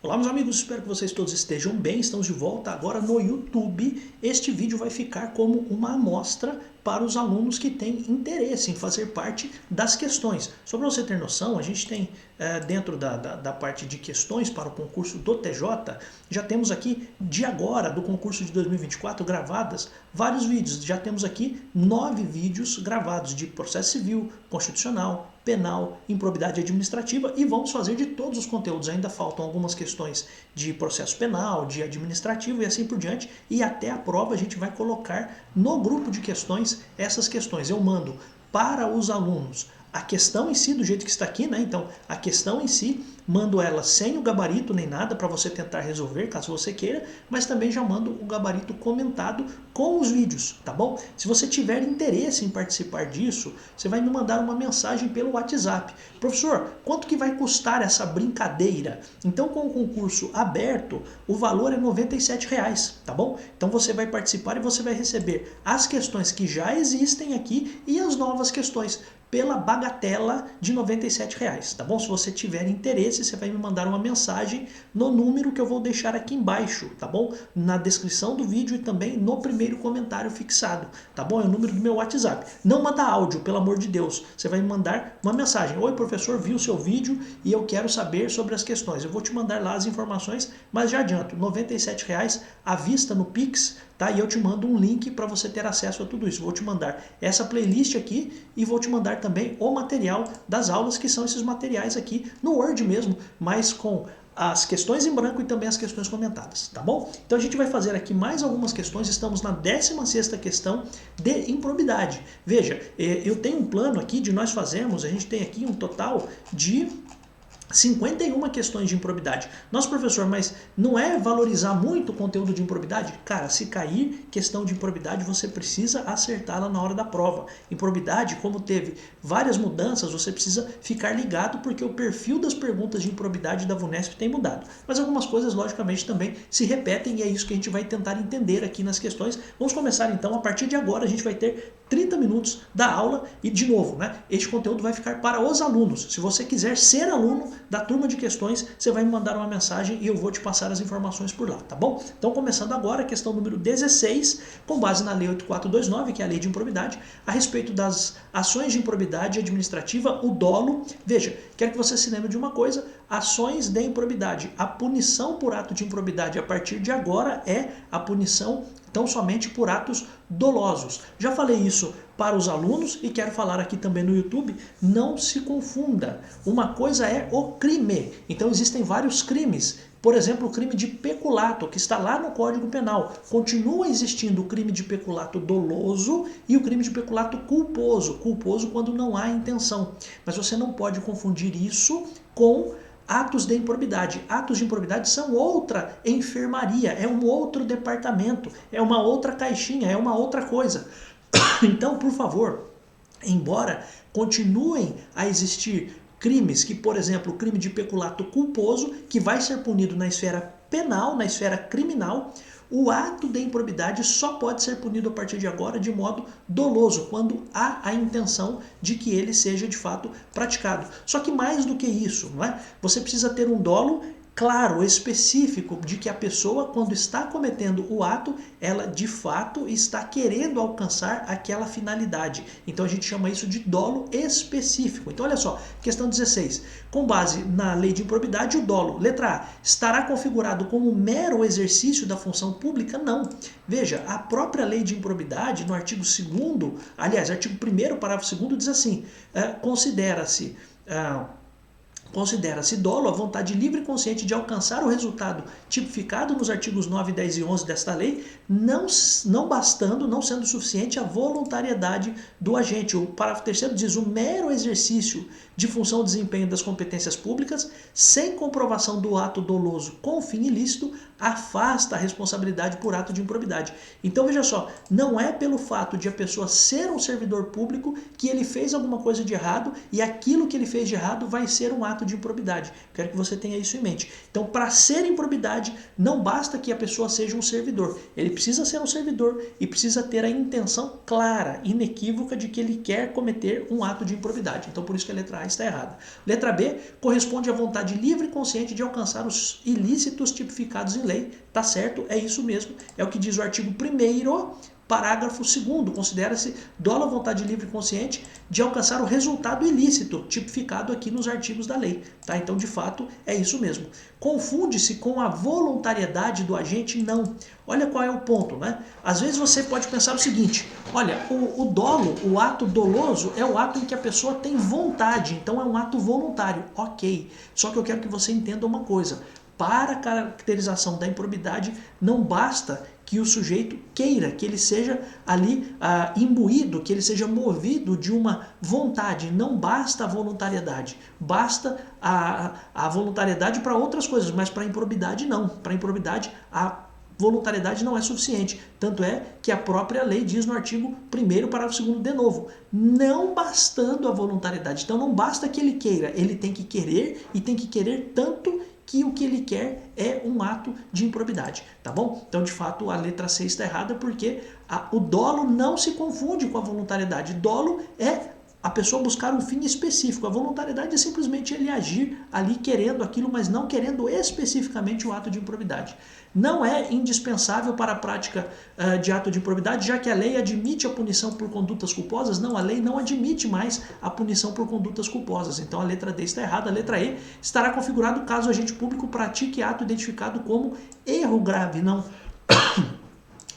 Olá meus amigos, espero que vocês todos estejam bem, estamos de volta agora no YouTube. Este vídeo vai ficar como uma amostra para os alunos que têm interesse em fazer parte das questões. Só para você ter noção, a gente tem dentro da parte de questões para o concurso do TJ, já temos aqui de agora, do concurso de 2024, gravadas vários vídeos. Já temos aqui 9 vídeos gravados de processo civil, constitucional, penal, improbidade administrativa e vamos fazer de todos os conteúdos. Ainda faltam algumas questões de processo penal, de administrativo e assim por diante. E até a prova a gente vai colocar no grupo de questões essas questões. Eu mando para os alunos a questão em si, do jeito que está aqui, né? Então, a questão em si, mando ela sem o gabarito nem nada para você tentar resolver, caso você queira, mas também já mando o gabarito comentado com os vídeos, tá bom? Se você tiver interesse em participar disso, você vai me mandar uma mensagem pelo WhatsApp. Professor, quanto que vai custar essa brincadeira? Então, com o concurso aberto, o valor é R$ 97,00, tá bom? Então, você vai participar e você vai receber as questões que já existem aqui e as novas questões pela bagatela de R$ 97,00, tá bom? Se você tiver interesse, você vai me mandar uma mensagem no número que eu vou deixar aqui embaixo, tá bom? Na descrição do vídeo e também no primeiro comentário fixado, tá bom? É o número do meu WhatsApp. Não manda áudio, pelo amor de Deus. Você vai me mandar uma mensagem. Oi, professor, vi o seu vídeo e eu quero saber sobre as questões. Eu vou te mandar lá as informações, mas já adianto, R$ 97,00 à vista no Pix, tá? E eu te mando um link para você ter acesso a tudo isso. Vou te mandar essa playlist aqui e vou te mandar também o material das aulas, que são esses materiais aqui no Word mesmo, mas com as questões em branco e também as questões comentadas, tá bom? Então a gente vai fazer aqui mais algumas questões, estamos na 16ª questão de improbidade. Veja, eu tenho um plano aqui de nós fazermos, a gente tem aqui um total de 51 questões de improbidade. Nossa, professor, mas não é valorizar muito o conteúdo de improbidade? Cara, se cair questão de improbidade, você precisa acertá-la na hora da prova. Improbidade, como teve várias mudanças, você precisa ficar ligado porque o perfil das perguntas de improbidade da VUNESP tem mudado. Mas algumas coisas, logicamente, também se repetem e é isso que a gente vai tentar entender aqui nas questões. Vamos começar então, a partir de agora a gente vai ter 30 minutos da aula e, de novo, né, este conteúdo vai ficar para os alunos. Se você quiser ser aluno da turma de questões, você vai me mandar uma mensagem e eu vou te passar as informações por lá, tá bom? Então, começando agora, a questão número 16, com base na Lei 8429, que é a Lei de Improbidade, a respeito das ações de improbidade administrativa, o dolo. Veja, quero que você se lembre de uma coisa, ações de improbidade. A punição por ato de improbidade a partir de agora é a punição tão somente por atos dolosos. Já falei isso para os alunos e quero falar aqui também no YouTube, não se confunda. Uma coisa é o crime. Então existem vários crimes. Por exemplo, o crime de peculato, que está lá no Código Penal. Continua existindo o crime de peculato doloso e o crime de peculato culposo. Culposo quando não há intenção. Mas você não pode confundir isso com atos de improbidade. Atos de improbidade são outra enfermaria, é um outro departamento, é uma outra caixinha, é uma outra coisa. Então, por favor, embora continuem a existir crimes, que, por exemplo, o crime de peculato culposo, que vai ser punido na esfera penal, na esfera criminal, o ato de improbidade só pode ser punido a partir de agora de modo doloso, quando há a intenção de que ele seja de fato praticado. Só que mais do que isso, não é? Você precisa ter um dolo claro, específico, de que a pessoa, quando está cometendo o ato, ela de fato está querendo alcançar aquela finalidade. Então a gente chama isso de dolo específico. Então olha só, questão 16. Com base na lei de improbidade, o dolo, letra A, estará configurado como mero exercício da função pública? Não. Veja, a própria lei de improbidade, no artigo 2º, aliás, artigo 1º, parágrafo 2º, diz assim, Considera-se dolo a vontade livre e consciente de alcançar o resultado tipificado nos artigos 9, 10 e 11 desta lei, não sendo suficiente a voluntariedade do agente. O parágrafo 3º diz: o mero exercício de função ou desempenho das competências públicas, sem comprovação do ato doloso com fim ilícito, afasta a responsabilidade por ato de improbidade. Então veja só, não é pelo fato de a pessoa ser um servidor público que ele fez alguma coisa de errado e aquilo que ele fez de errado vai ser um ato ato de improbidade. Quero que você tenha isso em mente. Então, para ser improbidade, não basta que a pessoa seja um servidor. Ele precisa ser um servidor e precisa ter a intenção clara, inequívoca de que ele quer cometer um ato de improbidade. Então, por isso que a letra A está errada. Letra B corresponde à vontade livre e consciente de alcançar os ilícitos tipificados em lei. Tá certo? É isso mesmo. É o que diz o artigo 1º, parágrafo 2º. Considera-se dolo a vontade livre e consciente de alcançar o resultado ilícito, tipificado aqui nos artigos da lei. Tá? Então, de fato, é isso mesmo. Confunde-se com a voluntariedade do agente? Não. Olha qual é o ponto, né? Às vezes você pode pensar o seguinte, olha, o dolo, o ato doloso, é o ato em que a pessoa tem vontade, então é um ato voluntário. Ok. Só que eu quero que você entenda uma coisa. Para a caracterização da improbidade, não basta que o sujeito queira, que ele seja ali imbuído, que ele seja movido de uma vontade. Não basta a voluntariedade. Basta a voluntariedade para outras coisas, mas para a improbidade não. Para a improbidade, a voluntariedade não é suficiente. Tanto é que a própria lei diz no artigo 1º, parágrafo 2º, de novo, não bastando a voluntariedade. Então não basta que ele queira, ele tem que querer e tem que querer tanto que o que ele quer é um ato de improbidade, tá bom? Então, de fato, a letra C está errada porque o dolo não se confunde com a voluntariedade. Dolo é a pessoa buscar um fim específico. A voluntariedade é simplesmente ele agir ali querendo aquilo, mas não querendo especificamente o ato de improbidade. Não é indispensável para a prática de ato de improbidade, já que a lei admite a punição por condutas culposas. Não, a lei não admite mais a punição por condutas culposas. Então a letra D está errada. A letra E estará configurado caso o agente público pratique ato identificado como erro grave. Não.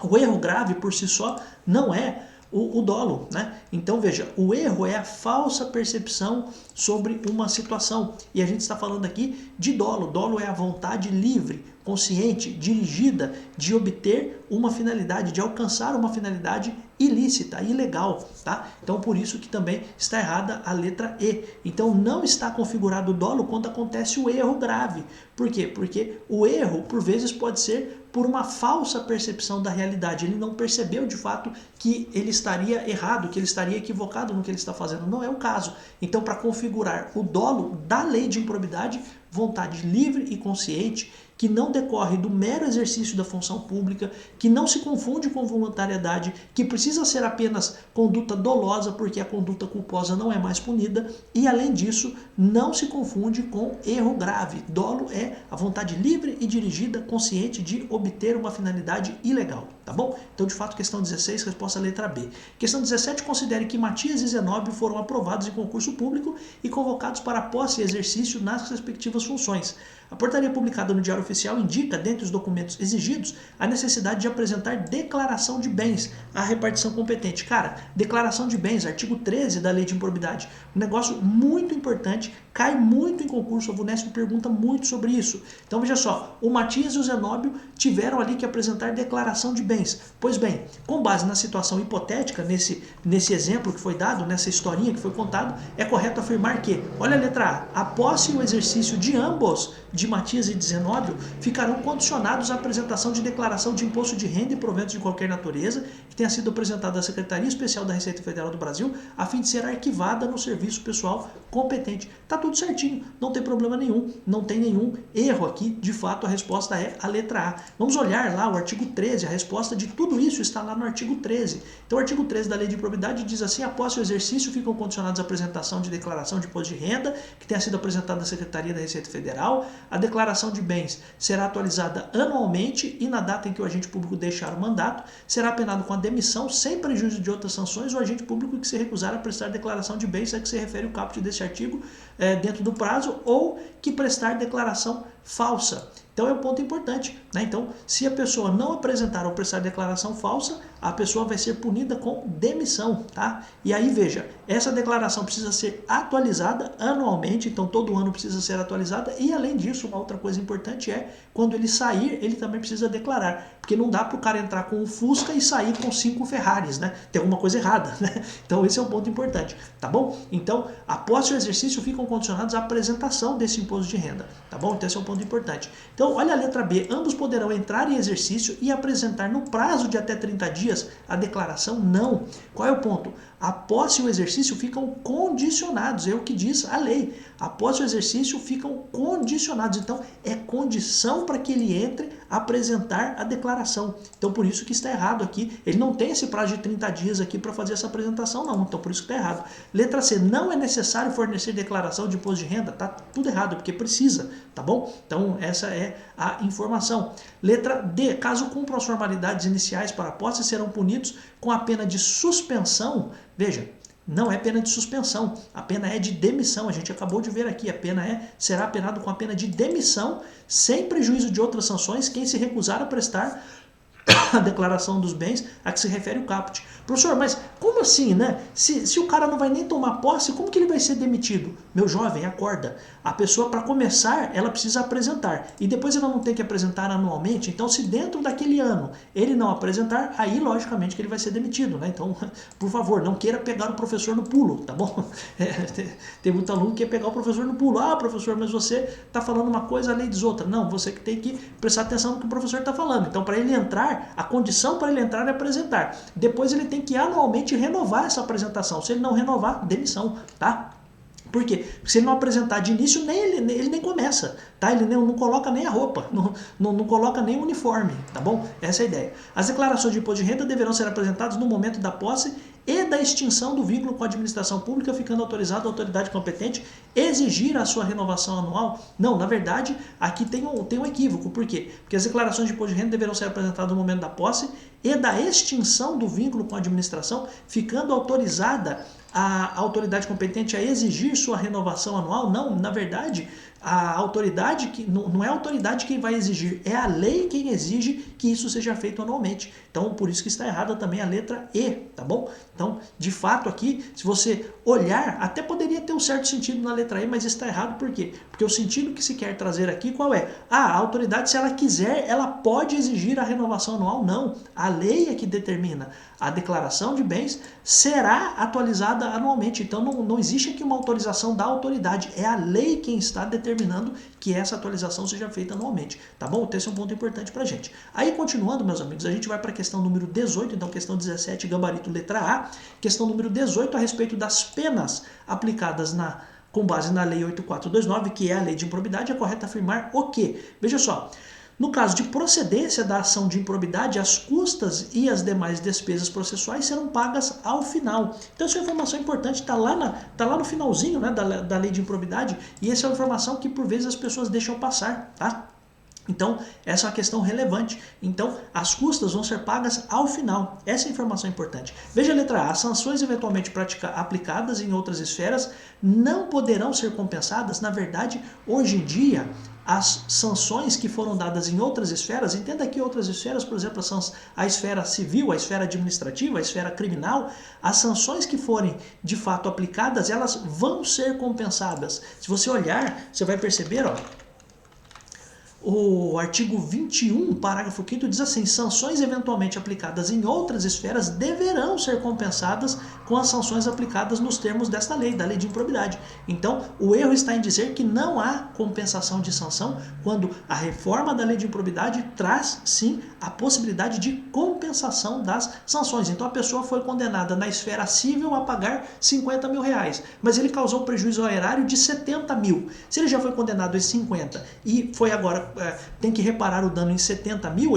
O erro grave por si só não é o dolo, né? Então veja, o erro é a falsa percepção sobre uma situação. E a gente está falando aqui de dolo. Dolo é a vontade livre, consciente, dirigida de obter uma finalidade, de alcançar uma finalidade ilícita, ilegal, tá? Então por isso que também está errada a letra E. Então não está configurado o dolo quando acontece o erro grave. Por quê? Porque o erro, por vezes, pode ser por uma falsa percepção da realidade. Ele não percebeu de fato que ele estaria errado, que ele estaria equivocado no que ele está fazendo. Não é o caso. Então, para configurar o dolo da lei de improbidade, vontade livre e consciente, que não decorre do mero exercício da função pública, que não se confunde com voluntariedade, que precisa ser apenas conduta dolosa, porque a conduta culposa não é mais punida, e além disso, não se confunde com erro grave. Dolo é a vontade livre e dirigida, consciente de obter uma finalidade ilegal, tá bom? Então, de fato, questão 16, resposta à letra B. Questão 17, considere que Matias e Zenóbio foram aprovados em concurso público e convocados para posse e exercício nas respectivas funções. A portaria publicada no Diário Oficial indica, dentre os documentos exigidos, a necessidade de apresentar declaração de bens à repartição competente. Cara, declaração de bens, artigo 13 da Lei de Improbidade. Um negócio muito importante, cai muito em concurso, a VUNESP pergunta muito sobre isso. Então veja só, o Matias e o Zenóbio tiveram ali que apresentar declaração de bens. Pois bem, com base na situação hipotética, nesse exemplo que foi dado, nessa historinha que foi contado, é correto afirmar que, olha a letra A, a posse e o exercício de ambos, de Matias e de Zenóbio, ficarão condicionados à apresentação de declaração de imposto de renda e proventos de qualquer natureza que tenha sido apresentada à Secretaria Especial da Receita Federal do Brasil, a fim de ser arquivada no serviço pessoal competente. Tá tudo certinho, não tem problema nenhum, não tem nenhum erro aqui, de fato a resposta é a letra A. Vamos olhar lá o artigo 13, a resposta de tudo isso está lá no artigo 13. Então o artigo 13 da Lei de Improbidade diz assim, após o exercício ficam condicionados à apresentação de declaração de imposto de renda que tenha sido apresentada à Secretaria da Receita Federal. A declaração de bens será atualizada anualmente e na data em que o agente público deixar o mandato, será penado com a demissão, sem prejuízo de outras sanções, o agente público que se recusar a prestar declaração de bens a que se refere o caput desse artigo dentro do prazo ou que prestar declaração falsa. Então é um ponto importante, né? Então, se a pessoa não apresentar ou prestar declaração falsa, a pessoa vai ser punida com demissão, tá? E aí, veja, essa declaração precisa ser atualizada anualmente, então todo ano precisa ser atualizada, e além disso, uma outra coisa importante é, quando ele sair, ele também precisa declarar, porque não dá para o cara entrar com um Fusca e sair com 5 Ferraris, né? Tem alguma coisa errada, né? Então esse é um ponto importante, tá bom? Então, após o exercício, ficam condicionados à apresentação desse imposto de renda, tá bom? Então esse é um ponto importante. Então, Então, olha a letra B, ambos poderão entrar em exercício e apresentar no prazo de até 30 dias a declaração? Não. Qual é o ponto? A posse e o exercício ficam condicionados, é o que diz a lei. A posse e o exercício ficam condicionados, então é condição para que ele entre a apresentar a declaração. Então por isso que está errado aqui, ele não tem esse prazo de 30 dias aqui para fazer essa apresentação não, então por isso que está errado. Letra C, não é necessário fornecer declaração de imposto de renda, tá tudo errado, porque precisa, tá bom? Então essa é a informação. Letra D, caso cumpram as formalidades iniciais para a posse, serão punidos com a pena de suspensão. Veja, não é pena de suspensão, a pena é de demissão, a gente acabou de ver aqui, a pena será penado com a pena de demissão, sem prejuízo de outras sanções, quem se recusar a prestar a declaração dos bens a que se refere o caput. Professor, mas como assim, né? Se o cara não vai nem tomar posse, como que ele vai ser demitido? Meu jovem, acorda. A pessoa, para começar, ela precisa apresentar. E depois ela não tem que apresentar anualmente. Então, se dentro daquele ano ele não apresentar, aí, logicamente, que ele vai ser demitido, né? Então, por favor, não queira pegar o professor no pulo, tá bom? Tem muito aluno que quer pegar o professor no pulo. Ah, professor, mas você está falando uma coisa, a lei diz outra. Não, você que tem que prestar atenção no que o professor está falando. Então, para ele entrar, a condição para ele entrar é apresentar. Depois ele tem que anualmente renovar essa apresentação. Se ele não renovar, demissão, tá? Por quê? Porque se ele não apresentar de início, ele nem começa, tá? Ele não coloca nem a roupa, não coloca nem o uniforme, tá bom? Essa é a ideia. As declarações de imposto de renda deverão ser apresentadas no momento da posse e da extinção do vínculo com a administração pública, ficando autorizada a autoridade competente exigir a sua renovação anual. Não, na verdade, aqui tem um equívoco. Por quê? Porque as declarações de imposto de renda deverão ser apresentadas no momento da posse e da extinção do vínculo com a administração, ficando autorizada a autoridade competente a exigir sua renovação anual. Não, na verdade, a autoridade que não é a autoridade quem vai exigir, é a lei quem exige que isso seja feito anualmente. Então, por isso que está errada também a letra E, tá bom? Então, de fato aqui, se você olhar, até poderia ter um certo sentido na letra E, mas está errado por quê? Porque o sentido que se quer trazer aqui, qual é? A autoridade, se ela quiser, ela pode exigir a renovação anual? Não. A lei é que determina. A declaração de bens será atualizada anualmente. Então, não existe aqui uma autorização da autoridade. É a lei quem está determinando que essa atualização seja feita anualmente. Tá bom? Esse é um ponto importante pra gente. Aí, continuando, meus amigos, a gente vai para a questão número 18. Então, questão 17, gabarito letra A. Questão número 18, a respeito das penas aplicadas com base na Lei 8429, que é a lei de improbidade, é correto afirmar o quê? Veja só. No caso de procedência da ação de improbidade, as custas e as demais despesas processuais serão pagas ao final. Então essa informação importante está lá no finalzinho, né, da lei de improbidade, e essa é uma informação que por vezes as pessoas deixam passar, tá? Então, essa é uma questão relevante. Então, as custas vão ser pagas ao final. Essa é a informação importante. Veja a letra A. As sanções eventualmente aplicadas em outras esferas não poderão ser compensadas. Na verdade, hoje em dia, as sanções que foram dadas em outras esferas, entenda aqui outras esferas, por exemplo, a esfera civil, a esfera administrativa, a esfera criminal, as sanções que forem de fato aplicadas, elas vão ser compensadas. Se você olhar, você vai perceber, ó, o artigo 21, parágrafo 5º, diz assim: sanções eventualmente aplicadas em outras esferas deverão ser compensadas com as sanções aplicadas nos termos desta lei, da lei de improbidade. Então, o erro está em dizer que não há compensação de sanção quando a reforma da lei de improbidade traz, sim, a possibilidade de compensação das sanções. Então, a pessoa foi condenada na esfera civil a pagar 50 mil reais, mas ele causou um prejuízo ao erário de 70 mil. Se ele já foi condenado em 50 e foi agora tem que reparar o dano em 70 mil,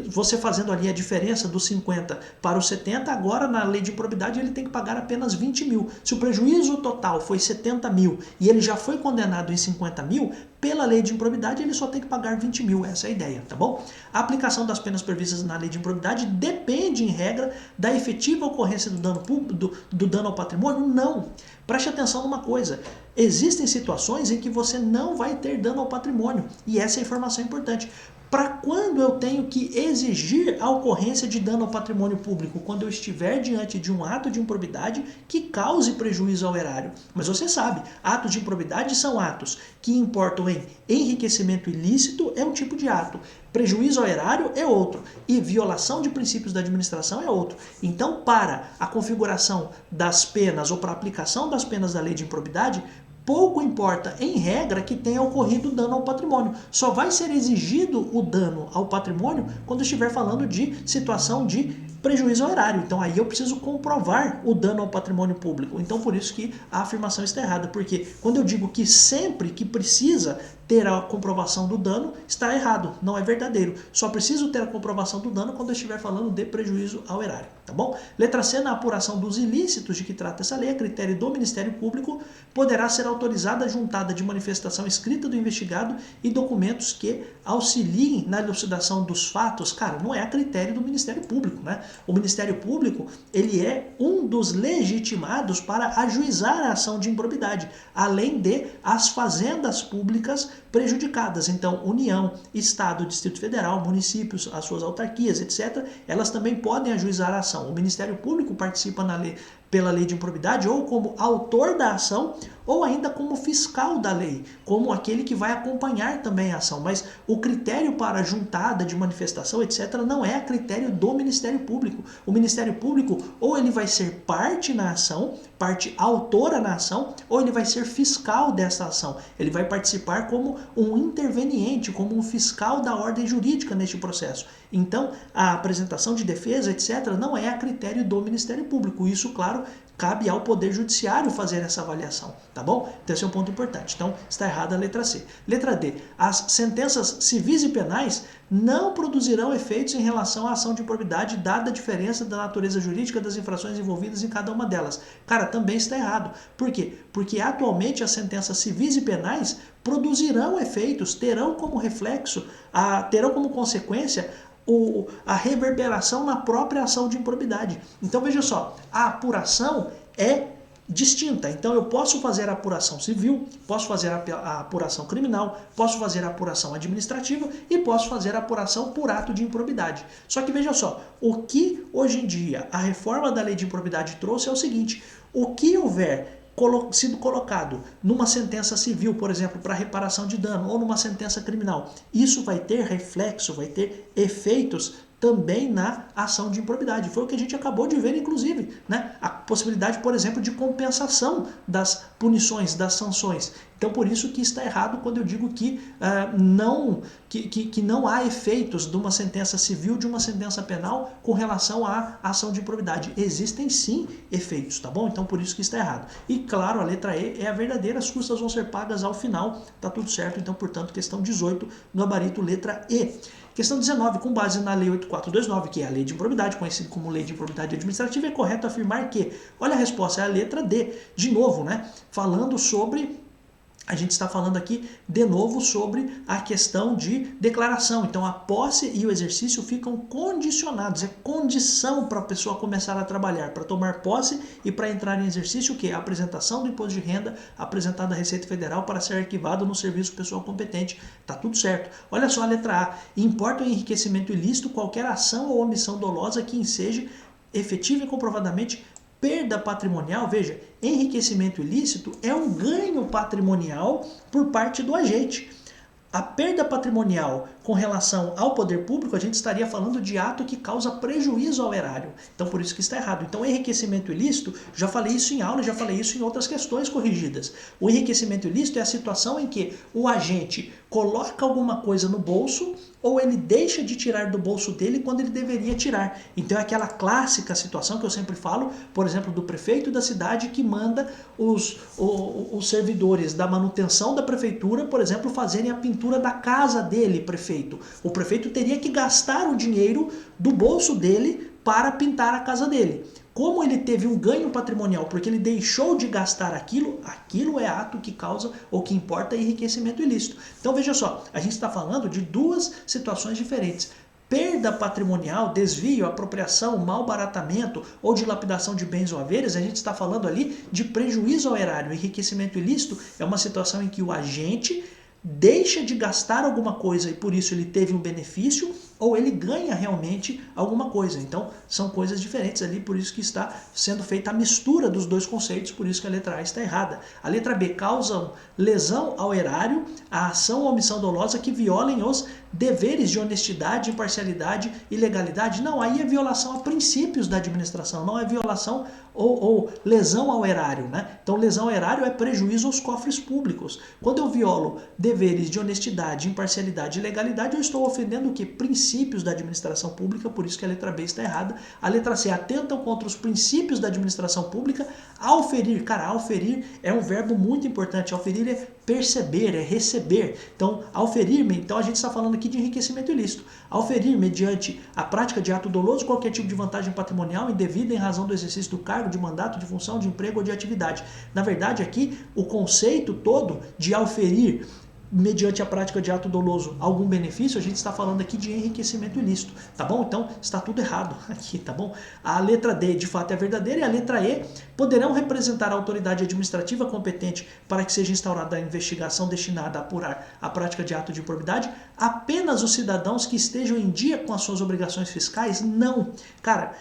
você fazendo ali a diferença dos 50 para os 70, agora na lei de improbidade ele tem que pagar apenas 20 mil. Se o prejuízo total foi 70 mil e ele já foi condenado em 50 mil, pela lei de improbidade ele só tem que pagar 20 mil, essa é a ideia, tá bom? A aplicação das penas previstas na lei de improbidade depende, em regra, da efetiva ocorrência do dano público, do dano ao patrimônio? Não. Preste atenção numa coisa, existem situações em que você não vai ter dano ao patrimônio, e essa é a informação importante. Para quando eu tenho que exigir a ocorrência de dano ao patrimônio público? Quando eu estiver diante de um ato de improbidade que cause prejuízo ao erário. Mas você sabe, atos de improbidade são atos que importam em enriquecimento ilícito, é um tipo de ato. Prejuízo ao erário é outro. E violação de princípios da administração é outro. Então, para a configuração das penas ou para a aplicação das penas da lei de improbidade, pouco importa, em regra, que tenha ocorrido dano ao patrimônio. Só vai ser exigido o dano ao patrimônio quando estiver falando de situação de prejuízo ao erário. Então aí eu preciso comprovar o dano ao patrimônio público. Então por isso que a afirmação está errada, porque quando eu digo que sempre que precisa ter a comprovação do dano, está errado, não é verdadeiro. Só preciso ter a comprovação do dano quando eu estiver falando de prejuízo ao erário, tá bom? Letra C, na apuração dos ilícitos de que trata essa lei, a critério do Ministério Público, poderá ser autorizada a juntada de manifestação escrita do investigado e documentos que auxiliem na elucidação dos fatos. Cara, não é a critério do Ministério Público, né? O Ministério Público, ele é um dos legitimados para ajuizar a ação de improbidade, além de as fazendas públicas prejudicadas. Então, União, Estado, Distrito Federal, municípios, as suas autarquias, etc., elas também podem ajuizar a ação. O Ministério Público participa pela lei de improbidade ou como autor da ação ou ainda como fiscal da lei, como aquele que vai acompanhar também a ação. Mas o critério para juntada de manifestação, etc., não é a critério do Ministério Público. O Ministério Público ou ele vai ser parte na ação, parte autora na ação, ou ele vai ser fiscal dessa ação. Ele vai participar como um interveniente, como um fiscal da ordem jurídica neste processo. Então, a apresentação de defesa, etc., não é a critério do Ministério Público. Isso, claro, cabe ao Poder Judiciário fazer essa avaliação, tá bom? Então esse é um ponto importante. Então está errada a letra C. Letra D. As sentenças civis e penais não produzirão efeitos em relação à ação de improbidade, dada a diferença da natureza jurídica das infrações envolvidas em cada uma delas. Cara, também está errado. Por quê? Porque atualmente as sentenças civis e penais produzirão efeitos, terão como reflexo, terão como consequência a reverberação na própria ação de improbidade. Então veja só, a apuração é distinta. Então eu posso fazer a apuração civil, posso fazer a apuração criminal, posso fazer a apuração administrativa e posso fazer a apuração por ato de improbidade. Só que veja só, o que hoje em dia a reforma da lei de improbidade trouxe é o seguinte: o que houver sido colocado numa sentença civil, por exemplo, para reparação de dano, ou numa sentença criminal, isso vai ter reflexo, vai ter efeitos também na ação de improbidade. Foi o que a gente acabou de ver, inclusive, né? A possibilidade, por exemplo, de compensação das punições, das sanções. Então, por isso que está errado quando eu digo que não há efeitos de uma sentença civil, de uma sentença penal com relação à ação de improbidade. Existem sim efeitos, tá bom? Então, por isso que está errado. E, claro, a letra E é a verdadeira, as custas vão ser pagas ao final, tá tudo certo. Então, portanto, questão 18, gabarito letra E. Questão 19, com base na Lei 8429, que é a Lei de Improbidade, conhecida como Lei de Improbidade Administrativa, é correto afirmar que, olha a resposta, é a letra D, de novo, né? Falando sobre... A gente está falando aqui de novo sobre a questão de declaração. Então a posse e o exercício ficam condicionados. É condição para a pessoa começar a trabalhar, para tomar posse e para entrar em exercício, que é a apresentação do imposto de renda apresentado à Receita Federal para ser arquivado no serviço pessoal competente. Tá tudo certo. Olha só a letra A. Importa o enriquecimento ilícito qualquer ação ou omissão dolosa que enseje efetiva e comprovadamente perda patrimonial. Veja, enriquecimento ilícito é um ganho patrimonial por parte do agente. A perda patrimonial com relação ao poder público, a gente estaria falando de ato que causa prejuízo ao erário. Então, por isso que está errado. Então, enriquecimento ilícito, já falei isso em aula, já falei isso em outras questões corrigidas. O enriquecimento ilícito é a situação em que o agente coloca alguma coisa no bolso ou ele deixa de tirar do bolso dele quando ele deveria tirar. Então, é aquela clássica situação que eu sempre falo, por exemplo, do prefeito da cidade que manda os servidores da manutenção da prefeitura, por exemplo, fazerem a pintura da casa dele, prefeito. O prefeito teria que gastar o dinheiro do bolso dele para pintar a casa dele. Como ele teve um ganho patrimonial porque ele deixou de gastar aquilo, aquilo é ato que causa ou que importa enriquecimento ilícito. Então veja só, a gente está falando de duas situações diferentes. Perda patrimonial, desvio, apropriação, malbaratamento ou dilapidação de bens ou haveres, a gente está falando ali de prejuízo ao erário. Enriquecimento ilícito é uma situação em que o agente deixa de gastar alguma coisa e por isso ele teve um benefício, ou ele ganha realmente alguma coisa. Então, são coisas diferentes ali, por isso que está sendo feita a mistura dos dois conceitos, por isso que a letra A está errada. A letra B, causam lesão ao erário, a ação ou omissão dolosa que violem os deveres de honestidade, imparcialidade e legalidade. Não, aí é violação a princípios da administração, não é violação ou lesão ao erário, né? Então, lesão ao erário é prejuízo aos cofres públicos. Quando eu violo deveres de honestidade, imparcialidade e legalidade, eu estou ofendendo o que? Princípios da administração pública, por isso que a letra B está errada. A letra C, atentam contra os princípios da administração pública. Auferir, cara, auferir é um verbo muito importante. Auferir é perceber, é receber. Então, auferir, então a gente está falando aqui de enriquecimento ilícito. Auferir mediante a prática de ato doloso qualquer tipo de vantagem patrimonial indevida em razão do exercício do cargo, de mandato, de função, de emprego ou de atividade. Na verdade, aqui, o conceito todo de auferir mediante a prática de ato doloso algum benefício, a gente está falando aqui de enriquecimento ilícito, tá bom? Então, está tudo errado aqui, tá bom? A letra D, de fato, é verdadeira, e a letra E, poderão representar a autoridade administrativa competente para que seja instaurada a investigação destinada a apurar a prática de ato de improbidade apenas os cidadãos que estejam em dia com as suas obrigações fiscais? Não. Cara,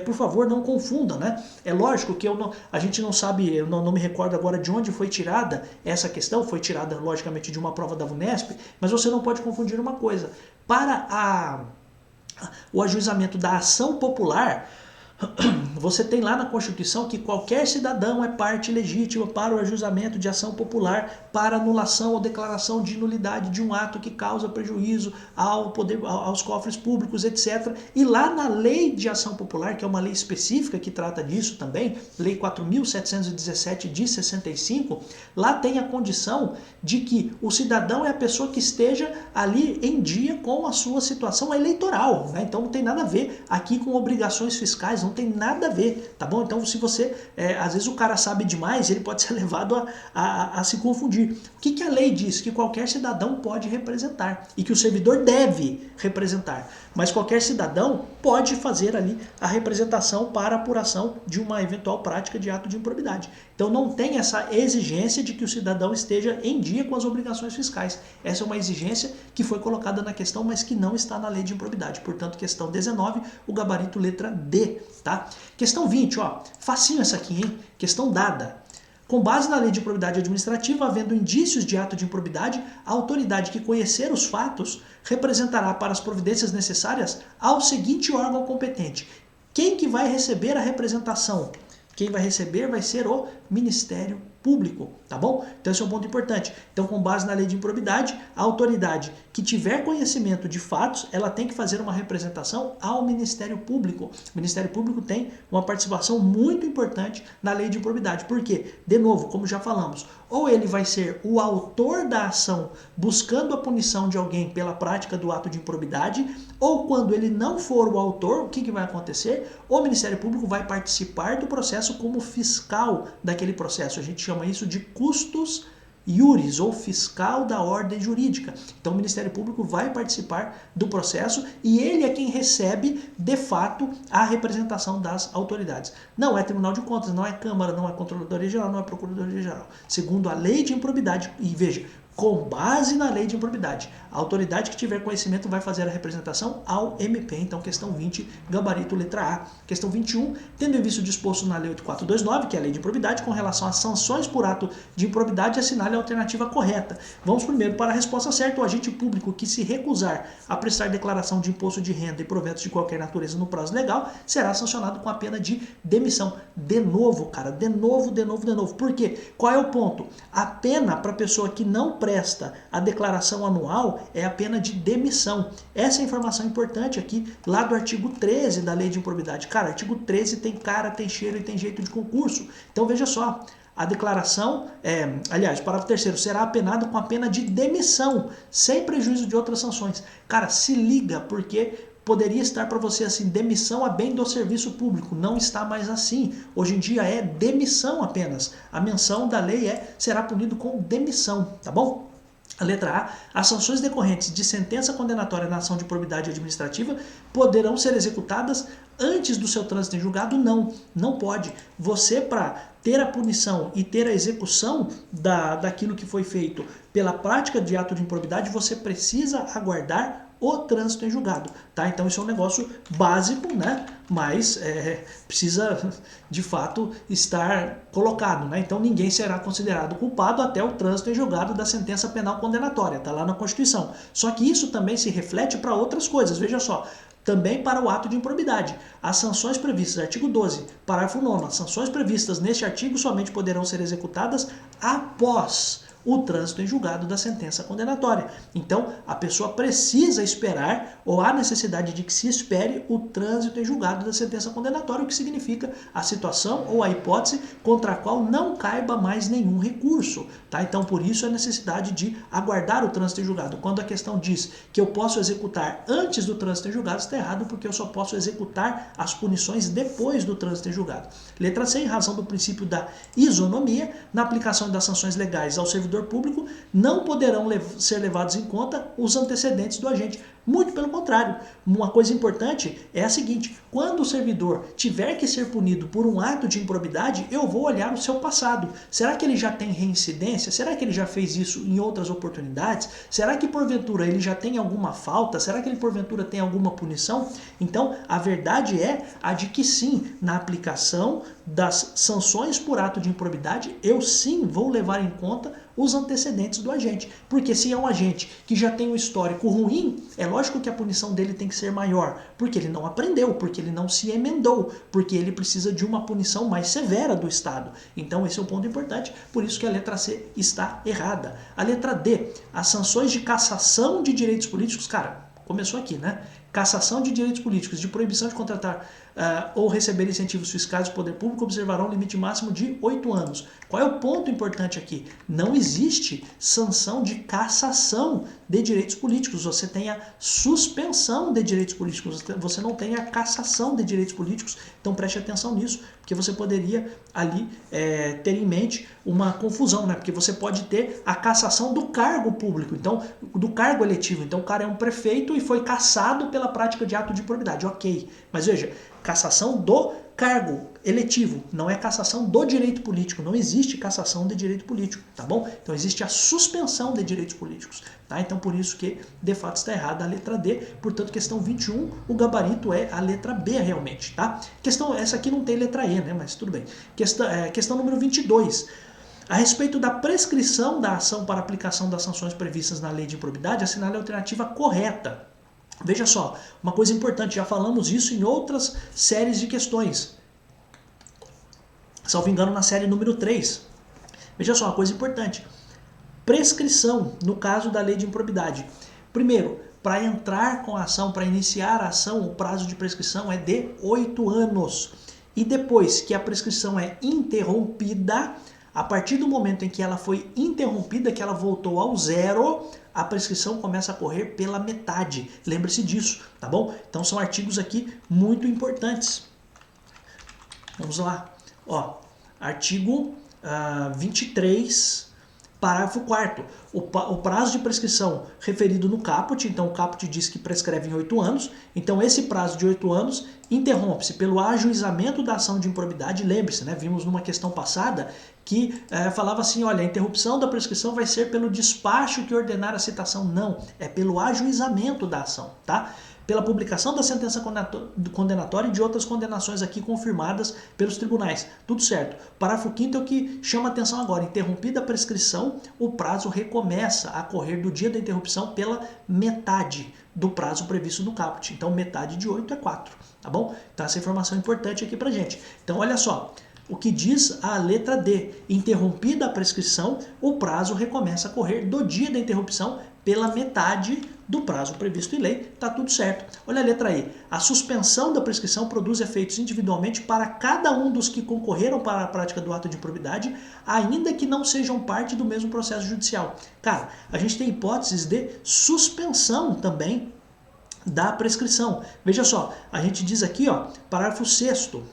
por favor, não confunda, né? É lógico que a gente não sabe, eu não me recordo agora de onde foi tirada essa questão, foi tirada, logicamente, de uma prova da VUNESP, mas você não pode confundir uma coisa. Para o ajuizamento da ação popular, você tem lá na Constituição que qualquer cidadão é parte legítima para o ajuizamento de ação popular para anulação ou declaração de nulidade de um ato que causa prejuízo ao poder, aos cofres públicos, etc. E lá na Lei de Ação Popular, que é uma lei específica que trata disso também, Lei 4.717 de 65, lá tem a condição de que o cidadão é a pessoa que esteja ali em dia com a sua situação eleitoral, né? Então não tem nada a ver aqui com obrigações fiscais, não tem nada a ver, tá bom? Então se você, às vezes o cara sabe demais, ele pode ser levado a se confundir. O que a lei diz? Que qualquer cidadão pode representar e que o servidor deve representar, mas qualquer cidadão pode fazer ali a representação para apuração de uma eventual prática de ato de improbidade. Então não tem essa exigência de que o cidadão esteja em dia com as obrigações fiscais. Essa é uma exigência que foi colocada na questão, mas que não está na lei de improbidade. Portanto, questão 19, o gabarito letra D, tá? Questão 20, ó, facinho essa aqui, hein? Questão dada. Com base na lei de improbidade administrativa, havendo indícios de ato de improbidade, a autoridade que conhecer os fatos representará para as providências necessárias ao seguinte órgão competente. Quem que vai receber a representação? Quem vai receber vai ser o Ministério Público, tá bom? Então esse é um ponto importante. Então, com base na lei de improbidade, a autoridade que tiver conhecimento de fatos, ela tem que fazer uma representação ao Ministério Público. O Ministério Público tem uma participação muito importante na lei de improbidade. Por quê? De novo, como já falamos, ou ele vai ser o autor da ação buscando a punição de alguém pela prática do ato de improbidade, ou quando ele não for o autor, o que vai acontecer? O Ministério Público vai participar do processo como fiscal daquele processo. A gente chama isso de custos iuris, ou fiscal da ordem jurídica. Então o Ministério Público vai participar do processo e ele é quem recebe, de fato, a representação das autoridades. Não é Tribunal de Contas, não é Câmara, não é Controladoria Geral, não é Procuradoria Geral. Segundo a lei de improbidade, e veja, com base na lei de improbidade, a autoridade que tiver conhecimento vai fazer a representação ao MP. Então, questão 20, gabarito letra A. Questão 21, tendo em vista o disposto na lei 8429, que é a lei de improbidade, com relação às sanções por ato de improbidade, assinale a alternativa correta. Vamos primeiro para a resposta certa. O agente público que se recusar a prestar declaração de imposto de renda e proventos de qualquer natureza no prazo legal, será sancionado com a pena de demissão. De novo, cara, de novo. Por quê? Qual é o ponto? A pena para a pessoa que não presta a declaração anual é a pena de demissão. Essa é a informação importante aqui, lá do artigo 13 da lei de improbidade. Cara, artigo 13 tem cara, tem cheiro e tem jeito de concurso. Então veja só, a declaração, parágrafo 3º, será apenado com a pena de demissão, sem prejuízo de outras sanções. Cara, se liga, porque poderia estar para você assim, demissão a bem do serviço público. Não está mais assim. Hoje em dia é demissão apenas. A menção da lei será punido com demissão, tá bom? A letra A, as sanções decorrentes de sentença condenatória na ação de improbidade administrativa poderão ser executadas antes do seu trânsito em julgado, não pode. Você, para ter a punição e ter a execução daquilo que foi feito pela prática de ato de improbidade, você precisa aguardar o trânsito em julgado, tá? Então isso é um negócio básico, né? Mas precisa de fato estar colocado, né? Então ninguém será considerado culpado até o trânsito em julgado da sentença penal condenatória, tá lá na Constituição. Só que isso também se reflete para outras coisas, veja só. Também para o ato de improbidade. As sanções previstas, artigo 12, parágrafo 9º, as sanções previstas neste artigo somente poderão ser executadas após o trânsito em julgado da sentença condenatória. Então, a pessoa precisa esperar, ou há necessidade de que se espere, o trânsito em julgado da sentença condenatória, o que significa a situação ou a hipótese contra a qual não caiba mais nenhum recurso. Tá? Então, por isso a necessidade de aguardar o trânsito em julgado. Quando a questão diz que eu posso executar antes do trânsito em julgado, está errado, porque eu só posso executar as punições depois do trânsito em julgado. Letra C, em razão do princípio da isonomia, na aplicação das sanções legais ao servidor público, não poderão ser levados em conta os antecedentes do agente. Muito pelo contrário. Uma coisa importante é a seguinte: quando o servidor tiver que ser punido por um ato de improbidade, eu vou olhar o seu passado. Será que ele já tem reincidência? Será que ele já fez isso em outras oportunidades? Será que porventura ele já tem alguma falta? Será que ele porventura tem alguma punição? Então, a verdade é a de que sim, na aplicação das sanções por ato de improbidade, eu sim vou levar em conta os antecedentes do agente. Porque se é um agente que já tem um histórico ruim, é lógico que a punição dele tem que ser maior, porque ele não aprendeu, porque ele não se emendou, porque ele precisa de uma punição mais severa do Estado. Então esse é um ponto importante, por isso que a letra C está errada. A letra D, as sanções de cassação de direitos políticos, cara, começou aqui, né? Cassação de direitos políticos, de proibição de contratar ou receber incentivos fiscais do poder público observarão um limite máximo de 8 anos. Qual é o ponto importante aqui? Não existe sanção de cassação de direitos políticos. Você tem a suspensão de direitos políticos, você não tem a cassação de direitos políticos. Então preste atenção nisso, porque você poderia ali ter em mente uma confusão, né? Porque você pode ter a cassação do cargo público, então do cargo eletivo. Então o cara é um prefeito e foi cassado pela prática de ato de improbidade. Ok, mas veja, cassação do cargo eletivo, não é cassação do direito político, não existe cassação de direito político, tá bom? Então existe a suspensão de direitos políticos, tá? Então por isso que de fato está errada a letra D, portanto questão 21, o gabarito é a letra B realmente, tá? Essa aqui não tem letra E, né? Mas tudo bem. Questão número 22. A respeito da prescrição da ação para aplicação das sanções previstas na lei de improbidade, assinale a alternativa correta. Veja só, uma coisa importante, já falamos isso em outras séries de questões. Salvo engano, na série número 3. Veja só, uma coisa importante. Prescrição, no caso da lei de improbidade. Primeiro, para entrar com a ação, para iniciar a ação, o prazo de prescrição é de 8 anos. E depois que a prescrição é interrompida, a partir do momento em que ela foi interrompida, que ela voltou ao zero, a prescrição começa a correr pela metade. Lembre-se disso, tá bom? Então são artigos aqui muito importantes. Vamos lá. Ó, artigo 23, parágrafo 4º. O prazo de prescrição referido no caput, então o caput diz que prescreve em 8 anos, então esse prazo de 8 anos interrompe-se pelo ajuizamento da ação de improbidade. Lembre-se, né, vimos numa questão passada que falava assim, olha, a interrupção da prescrição vai ser pelo despacho que ordenar a citação. Não, é pelo ajuizamento da ação, tá? Pela publicação da sentença condenatória e de outras condenações aqui confirmadas pelos tribunais. Tudo certo. Parágrafo 5º é o que chama atenção agora. Interrompida a prescrição, o prazo recomeça a correr do dia da interrupção pela metade do prazo previsto no caput. Então, metade de 8 é 4, tá bom? Então, essa informação é importante aqui pra gente. Então, olha só. O que diz a letra D, interrompida a prescrição, o prazo recomeça a correr do dia da interrupção pela metade do prazo previsto em lei, tá tudo certo. Olha a letra E, a suspensão da prescrição produz efeitos individualmente para cada um dos que concorreram para a prática do ato de improbidade, ainda que não sejam parte do mesmo processo judicial. Cara, a gente tem hipóteses de suspensão também da prescrição. Veja só, a gente diz aqui, ó, parágrafo 6º,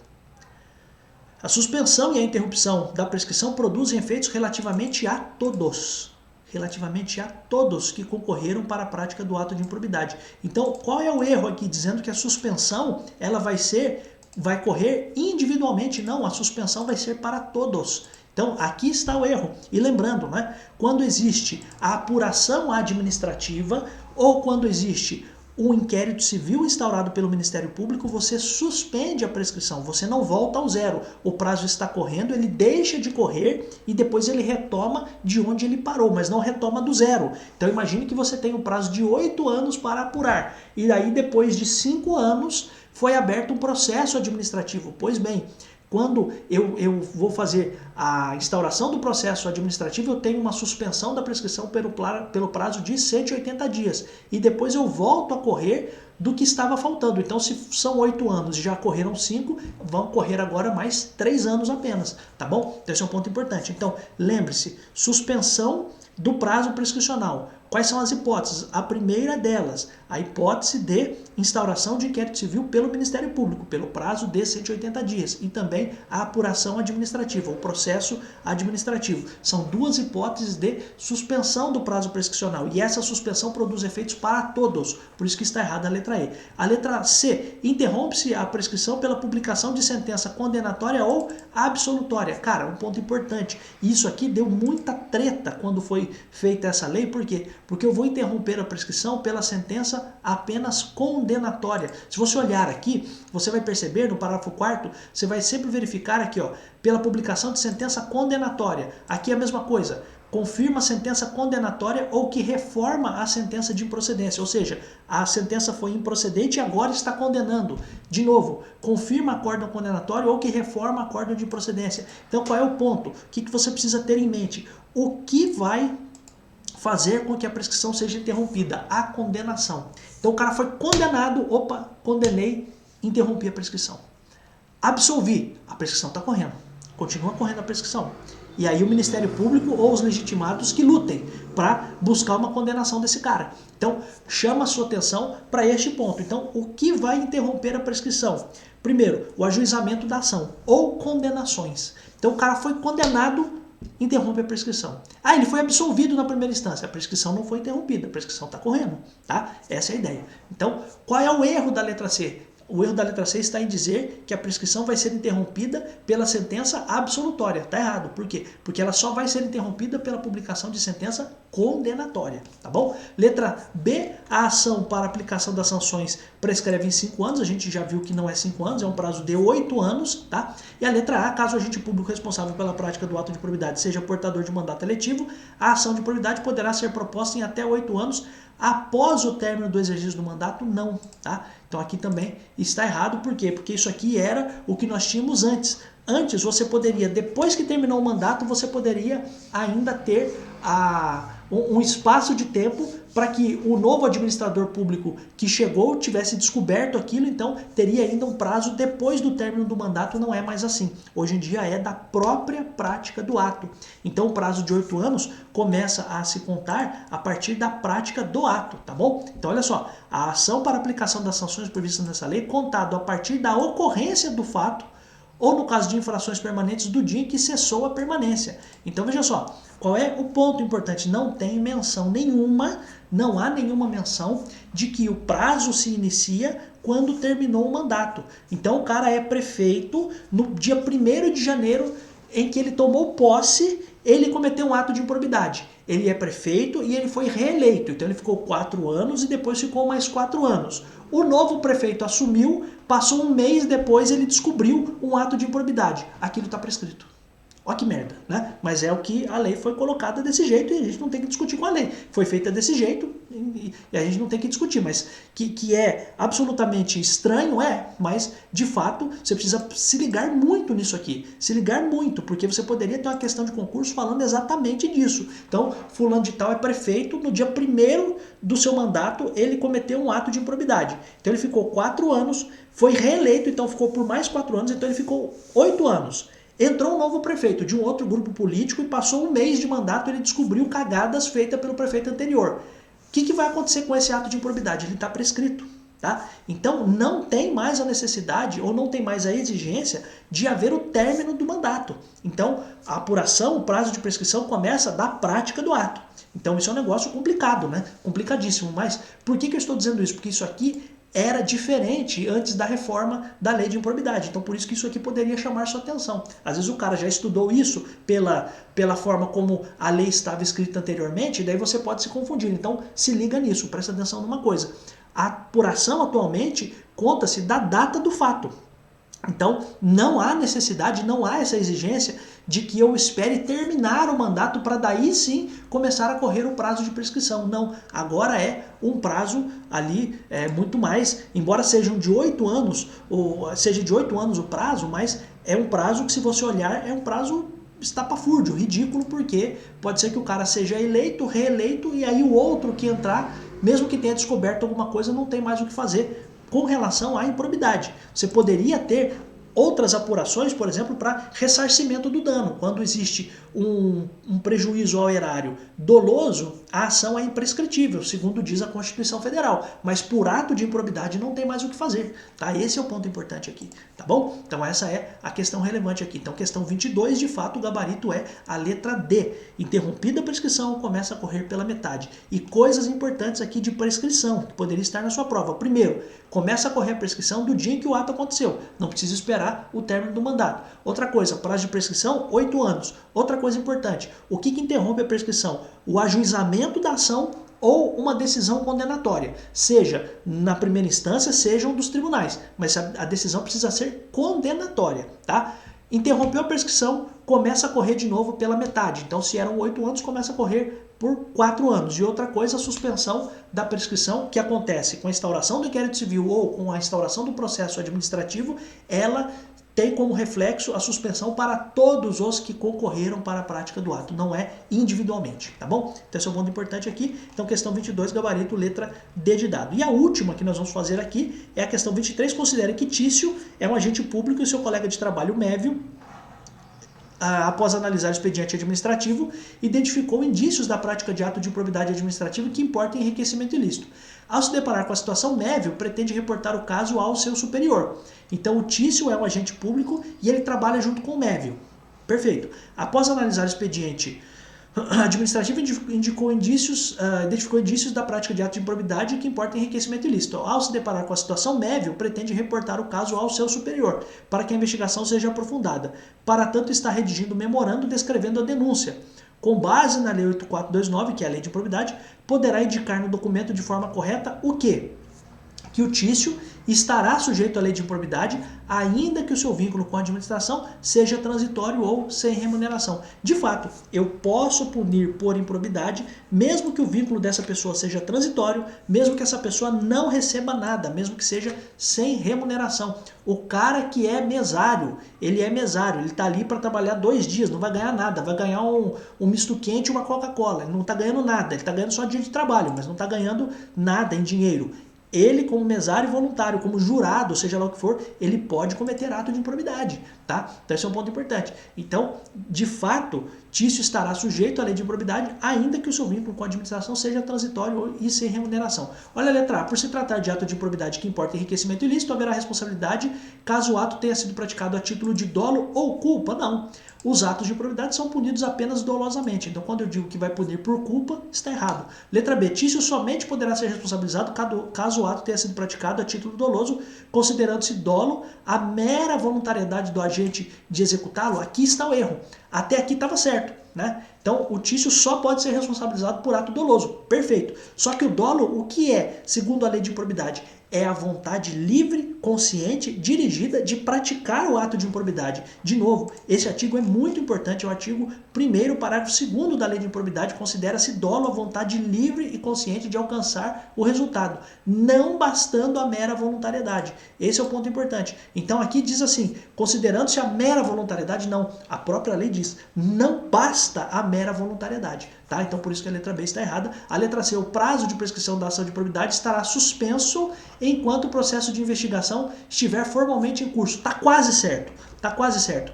a suspensão e a interrupção da prescrição produzem efeitos relativamente a todos. relativamente a todos que concorreram para a prática do ato de improbidade. Então, qual é o erro aqui? Dizendo que a suspensão ela vai correr individualmente. Não, a suspensão vai ser para todos. Então, aqui está o erro. E lembrando, né, quando existe a apuração administrativa ou quando existe um inquérito civil instaurado pelo Ministério Público, você suspende a prescrição, você não volta ao zero. O prazo está correndo, ele deixa de correr e depois ele retoma de onde ele parou, mas não retoma do zero. Então imagine que você tem um prazo de 8 anos para apurar e aí depois de 5 anos foi aberto um processo administrativo. Pois bem, quando eu vou fazer a instauração do processo administrativo, eu tenho uma suspensão da prescrição pelo prazo de 180 dias. E depois eu volto a correr do que estava faltando. Então, se são 8 anos e já correram 5, vão correr agora mais 3 anos apenas, tá bom? Então, esse é um ponto importante. Então, lembre-se, suspensão do prazo prescricional. Quais são as hipóteses? A primeira delas, a hipótese de instauração de inquérito civil pelo Ministério Público, pelo prazo de 180 dias, e também a apuração administrativa, o processo administrativo. São duas hipóteses de suspensão do prazo prescricional, e essa suspensão produz efeitos para todos, por isso que está errada a letra E. A letra C, interrompe-se a prescrição pela publicação de sentença condenatória ou absolutória. Cara, um ponto importante, isso aqui deu muita treta quando foi feita essa lei, por quê? Porque eu vou interromper a prescrição pela sentença apenas condenatória. Se você olhar aqui, você vai perceber no parágrafo 4º, você vai sempre verificar aqui, ó, pela publicação de sentença condenatória. Aqui é a mesma coisa. Confirma a sentença condenatória ou que reforma a sentença de improcedência. Ou seja, a sentença foi improcedente e agora está condenando. De novo, confirma acórdão condenatório ou que reforma acórdão de improcedência. Então, qual é o ponto? O que você precisa ter em mente? O que vai fazer com que a prescrição seja interrompida? A condenação. Então o cara foi condenado, opa, condenei, interrompi a prescrição. Absolvi, a prescrição está correndo, continua correndo a prescrição. E aí o Ministério Público ou os legitimados que lutem para buscar uma condenação desse cara. Então chama a sua atenção para este ponto. Então o que vai interromper a prescrição? Primeiro, o ajuizamento da ação ou condenações. Então o cara foi condenado, interrompe a prescrição. Ah, ele foi absolvido na primeira instância. A prescrição não foi interrompida, a prescrição está correndo, tá? Essa é a ideia. Então, qual é o erro da letra C? O erro da letra C está em dizer que a prescrição vai ser interrompida pela sentença absolutória. Está errado. Por quê? Porque ela só vai ser interrompida pela publicação de sentença condenatória, tá bom? Letra B, a ação para aplicação das sanções prescreve em 5 anos. A gente já viu que não é 5 anos, é um prazo de 8 anos, tá? E a letra A, caso o agente público responsável pela prática do ato de improbidade seja portador de mandato eletivo, a ação de improbidade poderá ser proposta em até 8 anos. Após o término do exercício do mandato, não, tá? Então aqui também está errado, por quê? Porque isso aqui era o que nós tínhamos antes. Antes você poderia, depois que terminou o mandato, você poderia ainda ter um espaço de tempo para que o novo administrador público que chegou tivesse descoberto aquilo, então teria ainda um prazo depois do término do mandato. Não é mais assim. Hoje em dia é da própria prática do ato. Então o prazo de 8 anos começa a se contar a partir da prática do ato, tá bom? Então olha só, a ação para aplicação das sanções previstas nessa lei, contado a partir da ocorrência do fato, ou no caso de infrações permanentes, do dia em que cessou a permanência. Então veja só, qual é o ponto importante? Não tem menção nenhuma, não há nenhuma menção de que o prazo se inicia quando terminou o mandato. Então o cara é prefeito no dia 1º de janeiro, em que ele tomou posse, ele cometeu um ato de improbidade. Ele é prefeito e ele foi reeleito, então ele ficou 4 anos e depois ficou mais 4 anos. O novo prefeito assumiu, passou um mês depois, ele descobriu um ato de improbidade. Aquilo está prescrito. Olha que merda, né? Mas é o que a lei foi colocada desse jeito e a gente não tem que discutir com a lei. Foi feita desse jeito e a gente não tem que discutir, mas que é absolutamente estranho, mas de fato você precisa se ligar muito nisso aqui. Se ligar muito, porque você poderia ter uma questão de concurso falando exatamente disso. Então, fulano de tal é prefeito, no dia 1º do seu mandato ele cometeu um ato de improbidade. Então ele ficou 4 anos, foi reeleito, então ficou por mais 4 anos, então ele ficou 8 anos. Entrou um novo prefeito de um outro grupo político e passou um mês de mandato, ele descobriu cagadas feitas pelo prefeito anterior. O que vai acontecer com esse ato de improbidade? Ele está prescrito. Tá? Então não tem mais a necessidade ou não tem mais a exigência de haver o término do mandato. Então a apuração, o prazo de prescrição começa da prática do ato. Então isso é um negócio complicado, né? Complicadíssimo. Mas por que eu estou dizendo isso? Porque isso aqui era diferente antes da reforma da lei de improbidade. Então por isso que isso aqui poderia chamar sua atenção. Às vezes o cara já estudou isso pela forma como a lei estava escrita anteriormente, e daí você pode se confundir. Então se liga nisso, presta atenção numa coisa. A apuração atualmente conta-se da data do fato. Então, não há necessidade, não há essa exigência de que eu espere terminar o mandato para daí sim começar a correr o prazo de prescrição. Não, agora é um prazo ali muito mais, embora sejam de 8 anos, seja de 8 anos o prazo, mas é um prazo que, se você olhar, é um prazo estapafúrdio, ridículo, porque pode ser que o cara seja eleito, reeleito, e aí o outro que entrar, mesmo que tenha descoberto alguma coisa, não tem mais o que fazer com relação à improbidade. Você poderia ter outras apurações, por exemplo, para ressarcimento do dano. Quando existe um prejuízo ao erário doloso, a ação é imprescritível, segundo diz a Constituição Federal. Mas por ato de improbidade não tem mais o que fazer. Tá? Esse é o ponto importante aqui. Tá bom? Então essa é a questão relevante aqui. Então questão 22, de fato, o gabarito é a letra D. Interrompida a prescrição, começa a correr pela metade. E coisas importantes aqui de prescrição, que poderia estar na sua prova. Primeiro, começa a correr a prescrição do dia em que o ato aconteceu. Não precisa esperar o término do mandato. Outra coisa, prazo de prescrição, 8 anos. Outra coisa importante, o que interrompe a prescrição? O ajuizamento da ação ou uma decisão condenatória, seja na primeira instância, seja um dos tribunais, mas a decisão precisa ser condenatória, tá? Interrompeu a prescrição, começa a correr de novo pela metade. Então, se eram 8 anos, começa a correr por 4 anos. E outra coisa, a suspensão da prescrição, que acontece com a instauração do inquérito civil ou com a instauração do processo administrativo, ela tem como reflexo a suspensão para todos os que concorreram para a prática do ato, não é individualmente, tá bom? Então esse é um ponto importante aqui. Então questão 22, gabarito, letra D de dado. E a última que nós vamos fazer aqui é a questão 23, considere que Tício é um agente público e seu colega de trabalho, Mévio, após analisar o expediente administrativo, identificou indícios da prática de ato de improbidade administrativa que importam em enriquecimento ilícito. Ao se deparar com a situação, Mévio pretende reportar o caso ao seu superior. Então o Tício é um agente público e ele trabalha junto com o Mévio. Perfeito. Após analisar o expediente administrativo, identificou indícios da prática de ato de improbidade que importa em enriquecimento ilícito. Ao se deparar com a situação, Mévio pretende reportar o caso ao seu superior, para que a investigação seja aprofundada. Para tanto, está redigindo um memorando descrevendo a denúncia. Com base na Lei 8429, que é a Lei de Improbidade, poderá indicar no documento de forma correta o quê? Que o Tício estará sujeito à lei de improbidade, ainda que o seu vínculo com a administração seja transitório ou sem remuneração. De fato, eu posso punir por improbidade, mesmo que o vínculo dessa pessoa seja transitório, mesmo que essa pessoa não receba nada, mesmo que seja sem remuneração. O cara que é mesário, ele está ali para trabalhar 2 dias, não vai ganhar nada, vai ganhar um misto quente e uma Coca-Cola, ele não está ganhando nada, ele está ganhando só dia de trabalho, mas não está ganhando nada em dinheiro. Ele, como mesário voluntário, como jurado, seja lá o que for, ele pode cometer ato de improbidade, tá? Então esse é um ponto importante. Então, de fato, Tício estará sujeito à lei de improbidade, ainda que o seu vínculo com a administração seja transitório e sem remuneração. Olha a letra A. Por se tratar de ato de improbidade que importa enriquecimento ilícito, haverá responsabilidade caso o ato tenha sido praticado a título de dolo ou culpa. Não. Os atos de improbidade são punidos apenas dolosamente. Então, quando eu digo que vai punir por culpa, está errado. Letra B. Tício somente poderá ser responsabilizado caso o ato tenha sido praticado a título doloso, considerando-se dolo a mera voluntariedade do agente de executá-lo. Aqui está o erro. Até aqui estava certo, né? Então, o Tício só pode ser responsabilizado por ato doloso. Perfeito. Só que o dolo, o que é, segundo a lei de improbidade? É a vontade livre, consciente, dirigida de praticar o ato de improbidade. De novo, esse artigo é muito importante, é o artigo 1º, parágrafo 2º da lei de improbidade, considera-se dolo a vontade livre e consciente de alcançar o resultado, não bastando a mera voluntariedade. Esse é o ponto importante. Então aqui diz assim, considerando-se a mera voluntariedade, não. A própria lei diz, não basta a mera voluntariedade. Tá? Então por isso que a letra B está errada. A letra C, o prazo de prescrição da ação de improbidade estará suspenso enquanto o processo de investigação estiver formalmente em curso. Está quase certo. Está quase certo.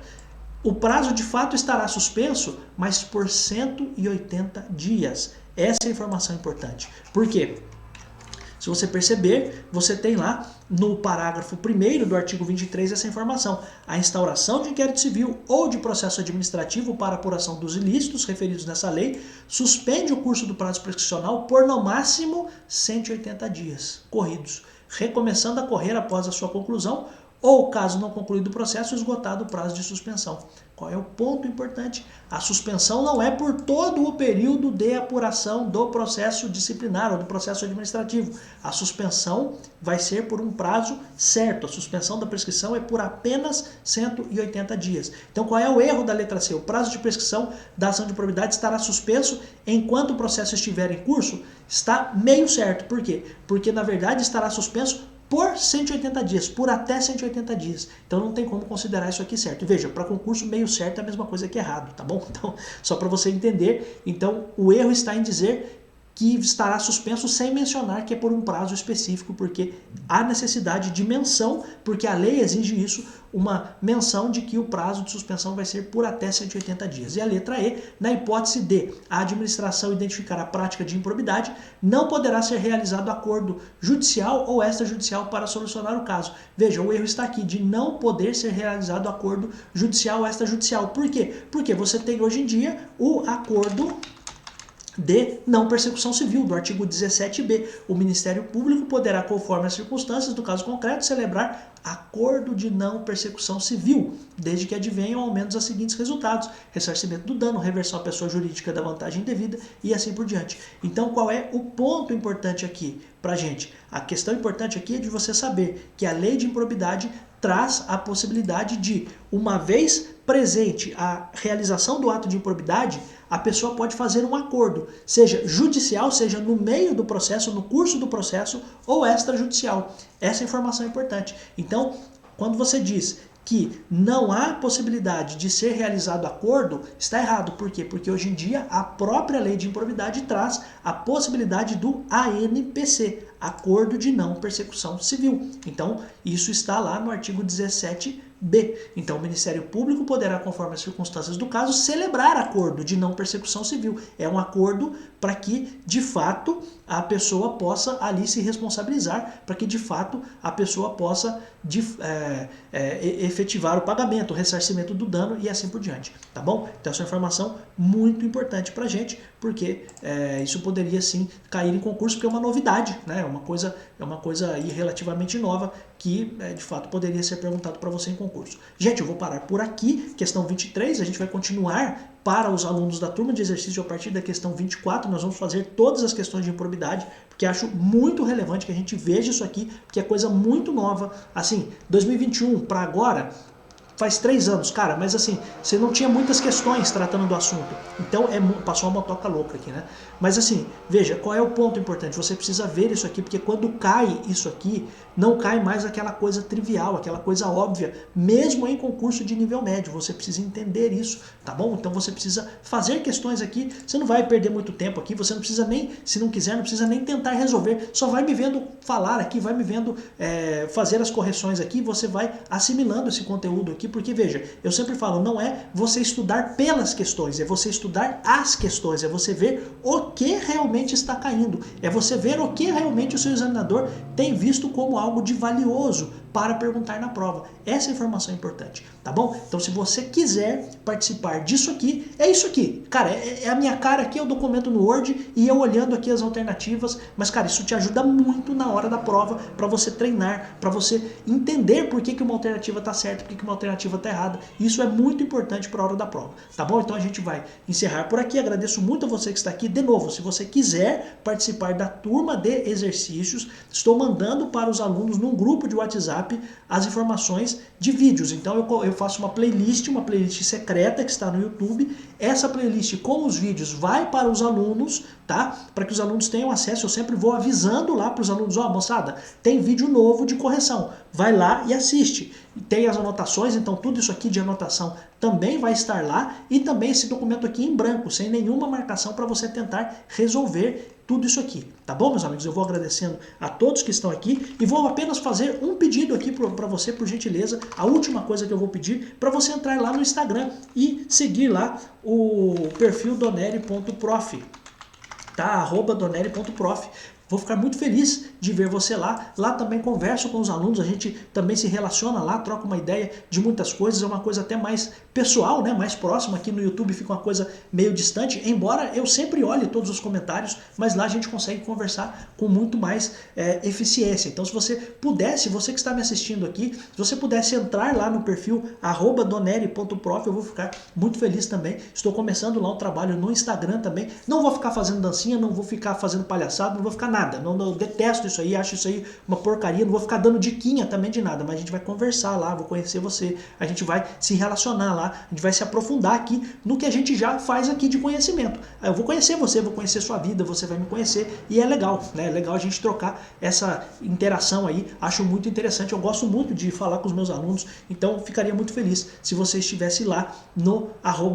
O prazo de fato estará suspenso, mas por 180 dias. Essa é a informação importante. Por quê? Se você perceber, você tem lá no parágrafo 1º do artigo 23 essa informação. A instauração de inquérito civil ou de processo administrativo para apuração dos ilícitos referidos nessa lei suspende o curso do prazo prescricional por no máximo 180 dias corridos, recomeçando a correr após a sua conclusão ou, caso não concluído o processo, esgotado o prazo de suspensão. Qual é o ponto importante? A suspensão não é por todo o período de apuração do processo disciplinar ou do processo administrativo. A suspensão vai ser por um prazo certo. A suspensão da prescrição é por apenas 180 dias. Então, qual é o erro da letra C? O prazo de prescrição da ação de improbidade estará suspenso enquanto o processo estiver em curso? Está meio certo. Por quê? Porque, na verdade, estará suspenso por 180 dias, por até 180 dias. Então não tem como considerar isso aqui certo. E veja, para concurso meio certo é a mesma coisa que errado, tá bom? Então, só para você entender, então o erro está em dizer que estará suspenso sem mencionar que é por um prazo específico, porque há necessidade de menção, porque a lei exige isso, uma menção de que o prazo de suspensão vai ser por até 180 dias. E a letra E, na hipótese de a administração identificar a prática de improbidade, não poderá ser realizado acordo judicial ou extrajudicial para solucionar o caso. Veja, o erro está aqui de não poder ser realizado acordo judicial ou extrajudicial. Por quê? Porque você tem hoje em dia o acordo de não persecução civil, do artigo 17b. O Ministério Público poderá, conforme as circunstâncias do caso concreto, celebrar acordo de não persecução civil, desde que advenham ao menos os seguintes resultados: ressarcimento do dano, reversão à pessoa jurídica da vantagem devida e assim por diante. Então, qual é o ponto importante aqui pra gente? A questão importante aqui é de você saber que a lei de improbidade traz a possibilidade de, uma vez presente a realização do ato de improbidade, a pessoa pode fazer um acordo, seja judicial, seja no meio do processo, no curso do processo, ou extrajudicial. Essa informação é importante. Então, quando você diz que não há possibilidade de ser realizado acordo, está errado. Por quê? Porque hoje em dia a própria lei de improbidade traz a possibilidade do ANPC, Acordo de Não Persecução Civil. Então, isso está lá no artigo 17b. Então, o Ministério Público poderá, conforme as circunstâncias do caso, celebrar acordo de não persecução civil. É um acordo para que, de fato, a pessoa possa ali se responsabilizar, para que, de fato, a pessoa possa efetivar o pagamento, o ressarcimento do dano e assim por diante. Tá bom? Então, essa é uma informação muito importante para a gente, porque isso poderia, sim, cair em concurso, porque é uma novidade, né? É uma coisa aí relativamente nova que, de fato, poderia ser perguntado para você em concurso. Gente, eu vou parar por aqui. Questão 23, a gente vai continuar para os alunos da turma de exercício a partir da questão 24. Nós vamos fazer todas as questões de improbidade, porque acho muito relevante que a gente veja isso aqui, porque é coisa muito nova. Assim, 2021 para agora, faz 3 anos, cara, mas assim, você não tinha muitas questões tratando do assunto. Então, passou uma motoca louca aqui, né? Mas assim, veja, qual é o ponto importante? Você precisa ver isso aqui, porque quando cai isso aqui, não cai mais aquela coisa trivial, aquela coisa óbvia, mesmo em concurso de nível médio. Você precisa entender isso, tá bom? Então você precisa fazer questões aqui, você não vai perder muito tempo aqui, você não precisa nem, se não quiser, não precisa nem tentar resolver, só vai me vendo falar aqui, vai me vendo fazer as correções aqui, você vai assimilando esse conteúdo aqui, porque veja, eu sempre falo, não é você estudar pelas questões, é você estudar as questões, é você ver o que realmente está caindo, é você ver o que realmente o seu examinador tem visto como algo de valioso para perguntar na prova. Essa informação é importante, tá bom? Então, se você quiser participar disso aqui, é isso aqui. Cara, é a minha cara aqui, é o documento no Word e eu olhando aqui as alternativas. Mas, cara, isso te ajuda muito na hora da prova, para você treinar, para você entender por que uma alternativa está certa, por que uma alternativa está errada. Isso é muito importante para a hora da prova, tá bom? Então, a gente vai encerrar por aqui. Agradeço muito a você que está aqui. De novo, se você quiser participar da turma de exercícios, estou mandando para os alunos num grupo de WhatsApp as informações de vídeos. Então eu faço uma playlist secreta que está no YouTube. Essa playlist com os vídeos vai para os alunos, tá? Para que os alunos tenham acesso. Eu sempre vou avisando lá para os alunos, ó, moçada, tem vídeo novo de correção. Vai lá e assiste. Tem as anotações, então tudo isso aqui de anotação também vai estar lá, e também esse documento aqui em branco, sem nenhuma marcação, para você tentar resolver tudo isso aqui, tá bom, meus amigos? Eu vou agradecendo a todos que estão aqui e vou apenas fazer um pedido aqui para você, por gentileza. A última coisa que eu vou pedir para você entrar lá no Instagram e seguir lá o perfil doneri.prof, tá? @doneri.prof. Vou ficar muito feliz de ver você lá. Lá também converso com os alunos, a gente também se relaciona lá, troca uma ideia de muitas coisas, é uma coisa até mais pessoal, né? Mais próxima. Aqui no YouTube fica uma coisa meio distante, embora eu sempre olhe todos os comentários, mas lá a gente consegue conversar com muito mais eficiência. Então se você pudesse, você que está me assistindo aqui, se você pudesse entrar lá no perfil @doneri.prof, eu vou ficar muito feliz também. Estou começando lá um trabalho no Instagram também. Não vou ficar fazendo dancinha, não vou ficar fazendo palhaçada, não vou ficar nada. Não, eu detesto isso aí, acho isso aí uma porcaria, não vou ficar dando diquinha também de nada, mas a gente vai conversar lá, vou conhecer você, a gente vai se relacionar lá, a gente vai se aprofundar aqui no que a gente já faz aqui de conhecimento. Eu vou conhecer você, vou conhecer sua vida, você vai me conhecer e é legal, né? É legal a gente trocar essa interação aí, acho muito interessante, eu gosto muito de falar com os meus alunos, então ficaria muito feliz se você estivesse lá no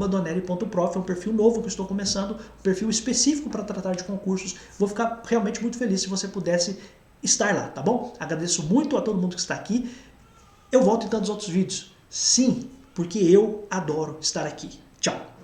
@doneri.prof, é um perfil novo que eu estou começando, um perfil específico para tratar de concursos. Vou ficar realmente muito feliz se você pudesse estar lá, tá bom? Agradeço muito a todo mundo que está aqui. Eu volto em tantos outros vídeos. Sim, porque eu adoro estar aqui. Tchau!